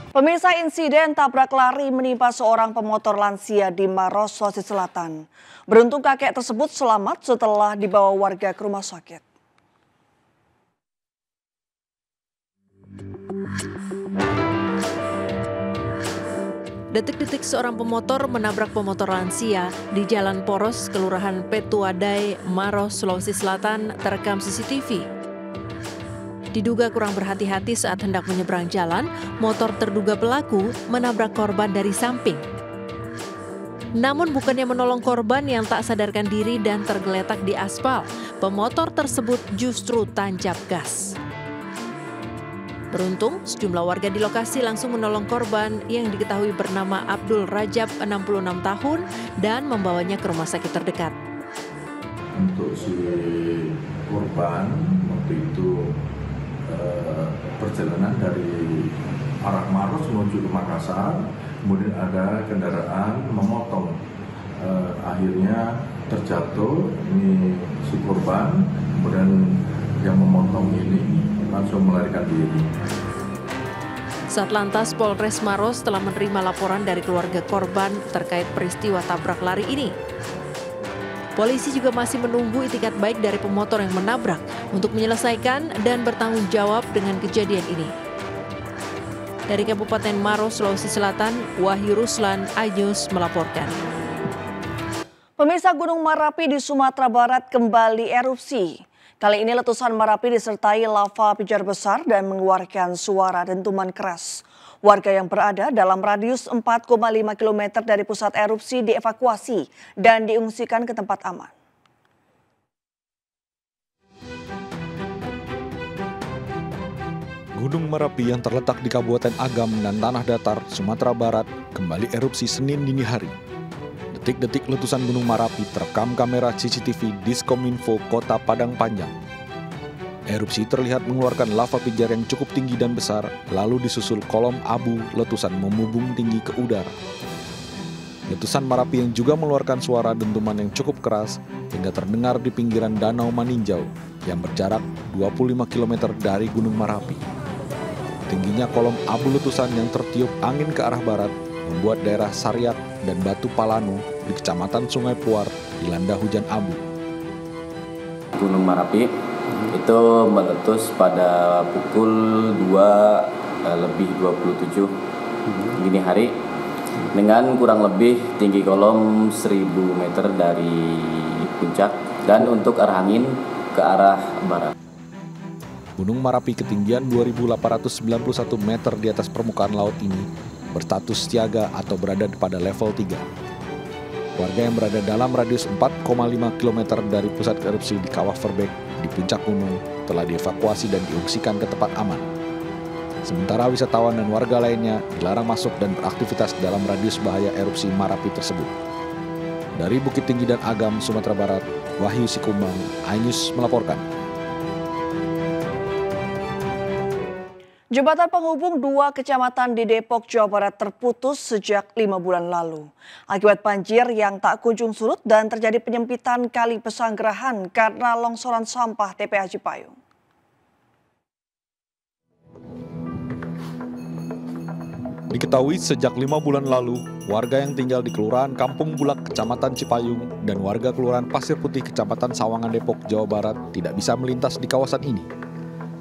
Pemirsa, insiden tabrak lari menimpa seorang pemotor lansia di Maros, Sulawesi Selatan. Beruntung kakek tersebut selamat setelah dibawa warga ke rumah sakit. Detik-detik seorang pemotor menabrak pemotor lansia di Jalan Poros, Kelurahan Petuadai, Maros, Sulawesi Selatan terekam CCTV. Diduga kurang berhati-hati saat hendak menyeberang jalan, motor terduga pelaku menabrak korban dari samping. Namun bukannya menolong korban yang tak sadarkan diri dan tergeletak di aspal, pemotor tersebut justru tancap gas. Beruntung, sejumlah warga di lokasi langsung menolong korban yang diketahui bernama Abdul Rajab, 66 tahun, dan membawanya ke rumah sakit terdekat. Untuk si korban, waktu itu perjalanan dari arah Maros menuju ke Makassar, kemudian ada kendaraan memotong, akhirnya terjatuh. Ini si korban, kemudian yang memotong ini langsung melarikan diri. Satlantas Polres Maros telah menerima laporan dari keluarga korban terkait peristiwa tabrak lari ini. Polisi juga masih menunggu itikat baik dari pemotor yang menabrak untuk menyelesaikan dan bertanggung jawab dengan kejadian ini. Dari Kabupaten Maros, Sulawesi Selatan, Wahyu Ruslan, iNews melaporkan. Pemirsa, Gunung Merapi di Sumatera Barat kembali erupsi. Kali ini letusan Merapi disertai lava pijar besar dan mengeluarkan suara dentuman keras. Warga yang berada dalam radius 4,5 km dari pusat erupsi dievakuasi dan diungsikan ke tempat aman. Gunung Merapi yang terletak di Kabupaten Agam dan Tanah Datar, Sumatera Barat, kembali erupsi Senin dini hari. Detik-detik letusan Gunung Merapi terekam kamera CCTV Diskominfo Kota Padang Panjang. Erupsi terlihat mengeluarkan lava pijar yang cukup tinggi dan besar, lalu disusul kolom abu letusan memubung tinggi ke udara. Letusan Merapi yang juga mengeluarkan suara dentuman yang cukup keras hingga terdengar di pinggiran Danau Maninjau yang berjarak 25 km dari Gunung Merapi. Tingginya kolom abu letusan yang tertiup angin ke arah barat membuat daerah Sariak dan Batu Palanu di Kecamatan Sungai Puar dilanda hujan abu. Gunung Merapi itu meletus pada pukul 2:27 dini hari dengan kurang lebih tinggi kolom 1000 meter dari puncak dan untuk arah angin ke arah barat. Gunung Merapi ketinggian 2.891 meter di atas permukaan laut ini berstatus siaga atau berada pada level 3. Warga yang berada dalam radius 4,5 km dari pusat erupsi di Kawah Verbek di puncak gunung telah dievakuasi dan diungsikan ke tempat aman. Sementara wisatawan dan warga lainnya dilarang masuk dan beraktivitas dalam radius bahaya erupsi Merapi tersebut. Dari Bukit Tinggi dan Agam, Sumatera Barat, Wahyu Sikumbang, iNews melaporkan. Jembatan penghubung dua kecamatan di Depok, Jawa Barat terputus sejak 5 bulan lalu. Akibat banjir yang tak kunjung surut dan terjadi penyempitan kali Pesanggerahan karena longsoran sampah TPA Cipayung. Diketahui sejak 5 bulan lalu, warga yang tinggal di Kelurahan Kampung Bulak, Kecamatan Cipayung, dan warga Kelurahan Pasir Putih, Kecamatan Sawangan, Depok, Jawa Barat tidak bisa melintas di kawasan ini.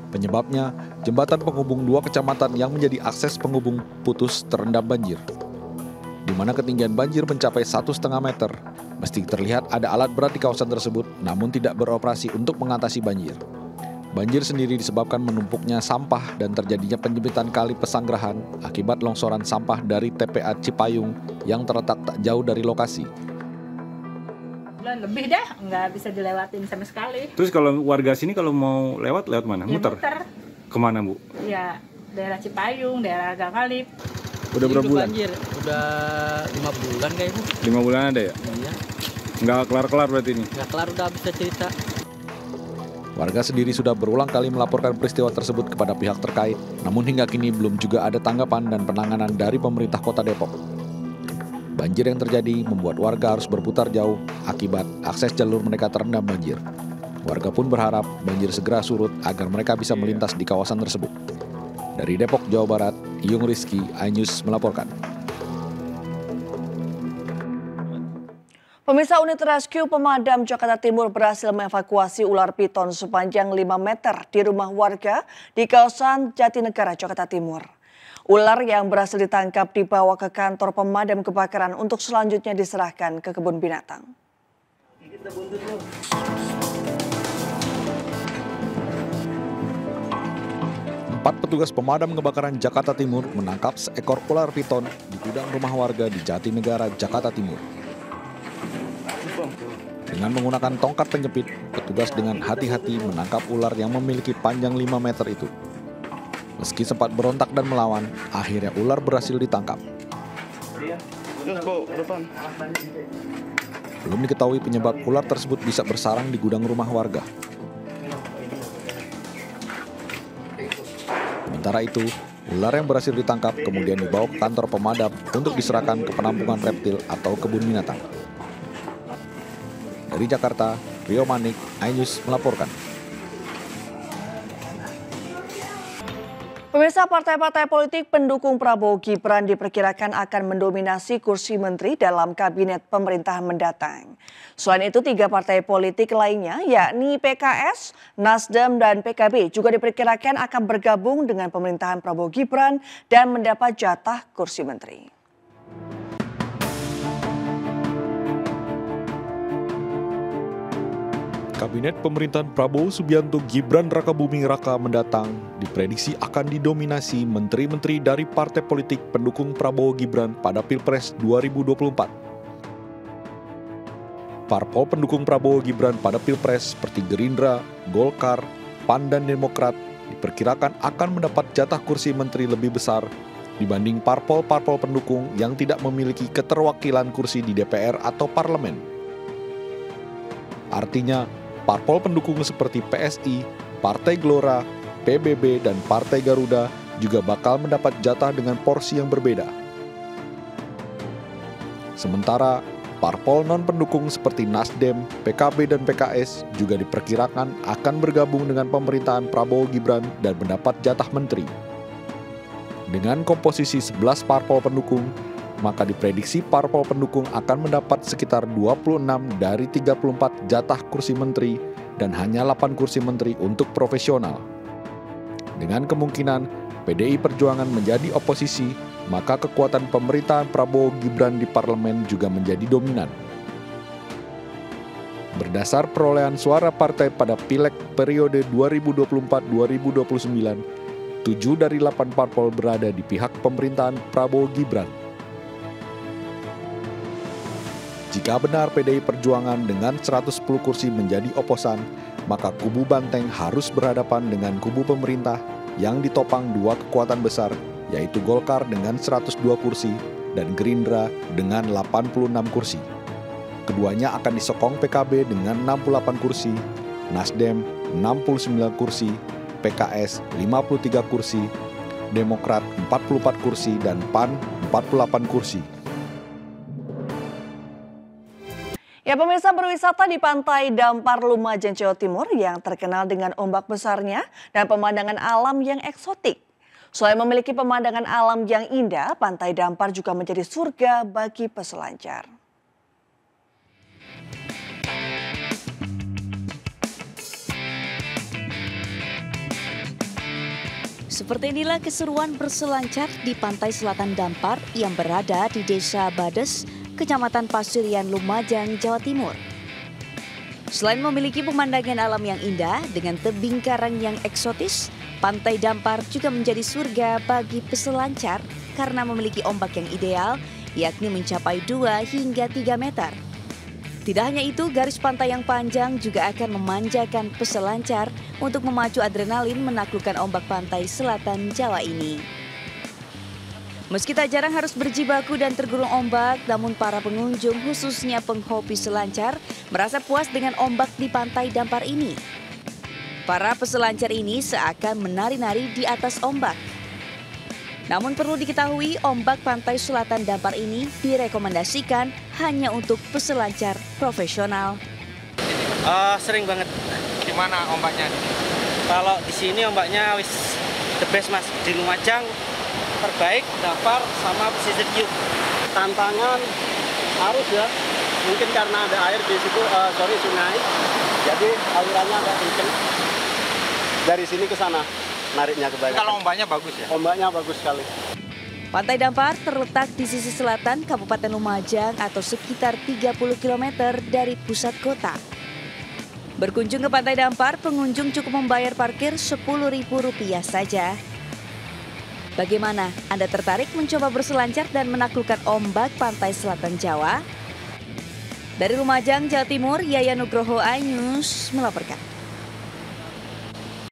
Penyebabnya, jembatan penghubung dua kecamatan yang menjadi akses penghubung putus terendam banjir. Di mana ketinggian banjir mencapai 1,5 meter, meski terlihat ada alat berat di kawasan tersebut, namun tidak beroperasi untuk mengatasi banjir. Banjir sendiri disebabkan menumpuknya sampah dan terjadinya penyempitan kali Pesanggerahan akibat longsoran sampah dari TPA Cipayung yang terletak tak jauh dari lokasi. Lebih dah, nggak bisa dilewatin sama sekali. Terus kalau warga sini kalau mau lewat mana? Ya, muter. Kemana, Bu? Ya, daerah Cipayung, daerah Gangalip. Udah berapa bulan? Banjir. Udah 5 bulan kayak Bu. 5 bulan ada ya? Iya. Nggak kelar-kelar berarti ini? Nggak kelar, udah bisa cerita. Warga sendiri sudah berulang kali melaporkan peristiwa tersebut kepada pihak terkait, namun hingga kini belum juga ada tanggapan dan penanganan dari pemerintah Kota Depok. Banjir yang terjadi membuat warga harus berputar jauh akibat akses jalur mereka terendam banjir. Warga pun berharap banjir segera surut agar mereka bisa melintas di kawasan tersebut. Dari Depok, Jawa Barat, Iyung Rizky, iNews melaporkan. Pemirsa, unit rescue pemadam Jakarta Timur berhasil mengevakuasi ular piton sepanjang 5 meter di rumah warga di kawasan Jatinegara, Jakarta Timur. Ular yang berhasil ditangkap dibawa ke kantor pemadam kebakaran untuk selanjutnya diserahkan ke kebun binatang. 4 petugas pemadam kebakaran Jakarta Timur menangkap seekor ular piton di gudang rumah warga di Jatinegara, Jakarta Timur. Dengan menggunakan tongkat penjepit, petugas dengan hati-hati menangkap ular yang memiliki panjang 5 meter itu. Meski sempat berontak dan melawan, akhirnya ular berhasil ditangkap. Belum diketahui penyebab ular tersebut bisa bersarang di gudang rumah warga. Sementara itu, ular yang berhasil ditangkap kemudian dibawa ke kantor pemadam untuk diserahkan ke penampungan reptil atau kebun binatang. Dari Jakarta, Rio Manik, iNews melaporkan. Pemirsa, partai-partai politik pendukung Prabowo Gibran diperkirakan akan mendominasi kursi menteri dalam kabinet pemerintahan mendatang. Selain itu, 3 partai politik lainnya yakni PKS, Nasdem, dan PKB juga diperkirakan akan bergabung dengan pemerintahan Prabowo Gibran dan mendapat jatah kursi menteri. Kabinet pemerintahan Prabowo Subianto Gibran Rakabuming Raka mendatang diprediksi akan didominasi menteri-menteri dari partai politik pendukung Prabowo Gibran pada Pilpres 2024. Parpol pendukung Prabowo Gibran pada Pilpres seperti Gerindra, Golkar, PAN, dan Demokrat diperkirakan akan mendapat jatah kursi menteri lebih besar dibanding parpol-parpol pendukung yang tidak memiliki keterwakilan kursi di DPR atau parlemen. Artinya, parpol pendukung seperti PSI, Partai Gelora, PBB, dan Partai Garuda juga bakal mendapat jatah dengan porsi yang berbeda. Sementara, parpol non-pendukung seperti Nasdem, PKB, dan PKS juga diperkirakan akan bergabung dengan pemerintahan Prabowo Gibran dan mendapat jatah menteri. Dengan komposisi 11 parpol pendukung, maka diprediksi parpol pendukung akan mendapat sekitar 26 dari 34 jatah kursi menteri dan hanya 8 kursi menteri untuk profesional. Dengan kemungkinan PDI Perjuangan menjadi oposisi, maka kekuatan pemerintahan Prabowo Gibran di parlemen juga menjadi dominan. Berdasar perolehan suara partai pada Pileg periode 2024-2029, 7 dari 8 parpol berada di pihak pemerintahan Prabowo Gibran. Jika benar PDI Perjuangan dengan 110 kursi menjadi oposan, maka kubu Banteng harus berhadapan dengan kubu pemerintah yang ditopang 2 kekuatan besar, yaitu Golkar dengan 102 kursi dan Gerindra dengan 86 kursi. Keduanya akan disokong PKB dengan 68 kursi, Nasdem 69 kursi, PKS 53 kursi, Demokrat 44 kursi, dan PAN 48 kursi. Ya, pemirsa, berwisata di Pantai Dampar, Lumajang, Jawa Timur yang terkenal dengan ombak besarnya dan pemandangan alam yang eksotik. Selain memiliki pemandangan alam yang indah, Pantai Dampar juga menjadi surga bagi peselancar. Seperti inilah keseruan berselancar di Pantai Selatan Dampar yang berada di Desa Bades, Kecamatan Pasirian, Lumajang, Jawa Timur. Selain memiliki pemandangan alam yang indah dengan tebing karang yang eksotis, Pantai Dampar juga menjadi surga bagi peselancar karena memiliki ombak yang ideal, yakni mencapai 2 hingga 3 meter. Tidak hanya itu, garis pantai yang panjang juga akan memanjakan peselancar untuk memacu adrenalin menaklukkan ombak pantai selatan Jawa ini. Meski tak jarang harus berjibaku dan tergulung ombak, namun para pengunjung khususnya penghobi selancar merasa puas dengan ombak di Pantai Dampar ini. Para peselancar ini seakan menari-nari di atas ombak. Namun perlu diketahui, ombak Pantai Selatan Dampar ini direkomendasikan hanya untuk peselancar profesional. Sering banget. Gimana ombaknya? Kalau di sini ombaknya wis the best, Mas. Di Lumajang terbaik Dampar sama pesisir Ciyut. Tantangan arus ya, mungkin karena ada air di situ, sungai, jadi alirannya agak kenceng. Dari sini ke sana, nariknya kebanyakan. Kalau ombaknya bagus ya? Ombaknya bagus sekali. Pantai Dampar terletak di sisi selatan Kabupaten Lumajang atau sekitar 30 km dari pusat kota. Berkunjung ke Pantai Dampar, pengunjung cukup membayar parkir Rp10.000 saja. Bagaimana? Anda tertarik mencoba berselancar dan menaklukkan ombak pantai selatan Jawa? Dari Lumajang, Jawa Timur, Yaya Nugroho, iNews melaporkan.